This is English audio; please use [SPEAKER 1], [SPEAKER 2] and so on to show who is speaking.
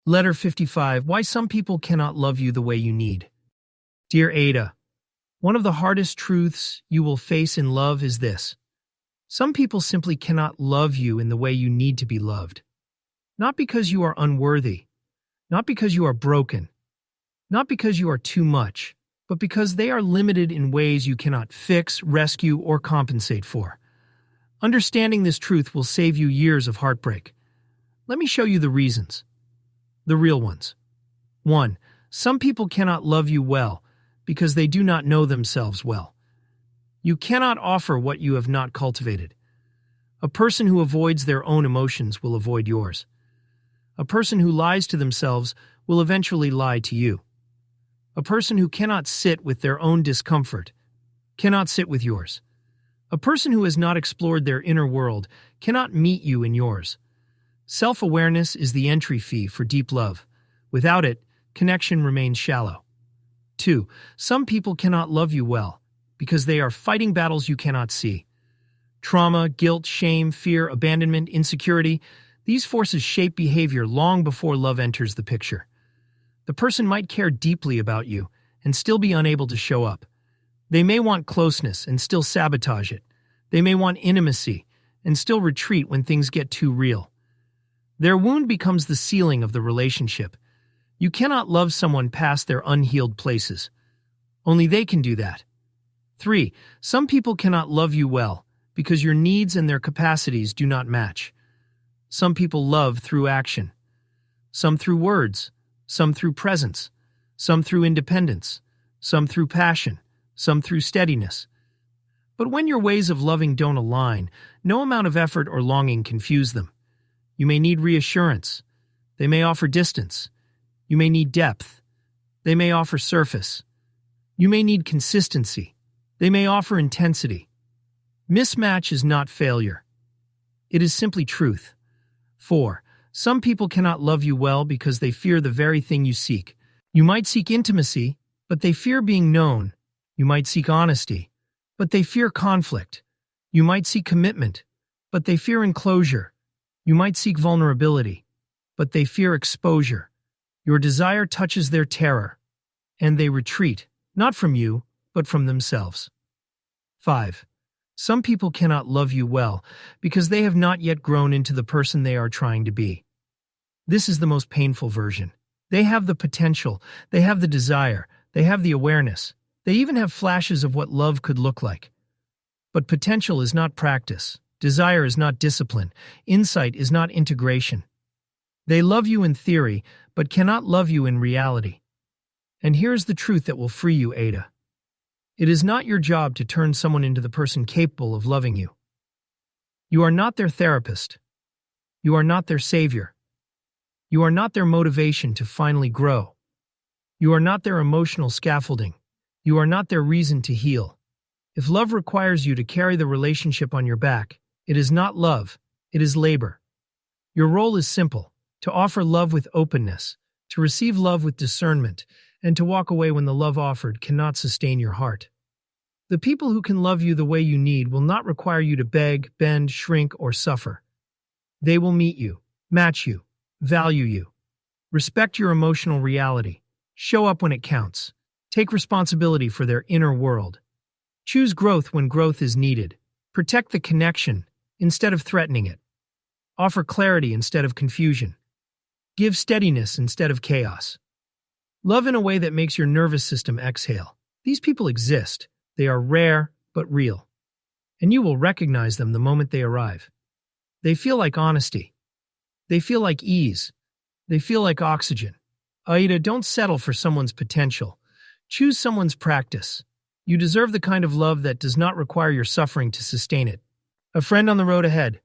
[SPEAKER 1] Letter 55. Why some people cannot love you the way you need. Dear Ada, one of the hardest truths you will face in love is this. Some people simply cannot love you in the way you need to be loved. Not because you are unworthy, not because you are broken, not because you are too much, but because they are limited in ways you cannot fix, rescue, or compensate for. Understanding this truth will save you years of heartbreak. Let me show you the reasons. The real ones. 1. Some people cannot love you well because they do not know themselves well. You cannot offer what you have not cultivated. A person who avoids their own emotions will avoid yours. A person who lies to themselves will eventually lie to you. A person who cannot sit with their own discomfort cannot sit with yours. A person who has not explored their inner world cannot meet you in yours. Self-awareness is the entry fee for deep love. Without it, connection remains shallow. 2. Some people cannot love you well because they are fighting battles you cannot see. Trauma, guilt, shame, fear, abandonment, insecurity, these forces shape behavior long before love enters the picture. The person might care deeply about you and still be unable to show up. They may want closeness and still sabotage it. They may want intimacy and still retreat when things get too real. Their wound becomes the ceiling of the relationship. You cannot love someone past their unhealed places. Only they can do that. 3. Some people cannot love you well because your needs and their capacities do not match. Some people love through action. Some through words. Some through presence. Some through independence. Some through passion. Some through steadiness. But when your ways of loving don't align, no amount of effort or longing can fuse them. You may need reassurance. They may offer distance. You may need depth. They may offer surface. You may need consistency. They may offer intensity. Mismatch is not failure. It is simply truth. 4. Some people cannot love you well because they fear the very thing you seek. You might seek intimacy, but they fear being known. You might seek honesty, but they fear conflict. You might seek commitment, but they fear enclosure. You might seek vulnerability, but they fear exposure. Your desire touches their terror, and they retreat, not from you, but from themselves. 5. Some people cannot love you well because they have not yet grown into the person they are trying to be. This is the most painful version. They have the potential, they have the desire, they have the awareness, they even have flashes of what love could look like. But potential is not practice. Desire is not discipline. Insight is not integration. They love you in theory, but cannot love you in reality. And here's the truth that will free you, Ada. It is not your job to turn someone into the person capable of loving you. You are not their therapist. You are not their savior. You are not their motivation to finally grow. You are not their emotional scaffolding. You are not their reason to heal. If love requires you to carry the relationship on your back, it is not love, it is labor. Your role is simple: to offer love with openness, to receive love with discernment, and to walk away when the love offered cannot sustain your heart. The people who can love you the way you need will not require you to beg, bend, shrink, or suffer. They will meet you, match you, value you. Respect your emotional reality. Show up when it counts. Take responsibility for their inner world. Choose growth when growth is needed. Protect the connection instead of threatening it. Offer clarity instead of confusion. Give steadiness instead of chaos. Love in a way that makes your nervous system exhale. These people exist. They are rare, but real. And you will recognize them the moment they arrive. They feel like honesty. They feel like ease. They feel like oxygen. Aida, don't settle for someone's potential. Choose someone's practice. You deserve the kind of love that does not require your suffering to sustain it. A friend on the road ahead.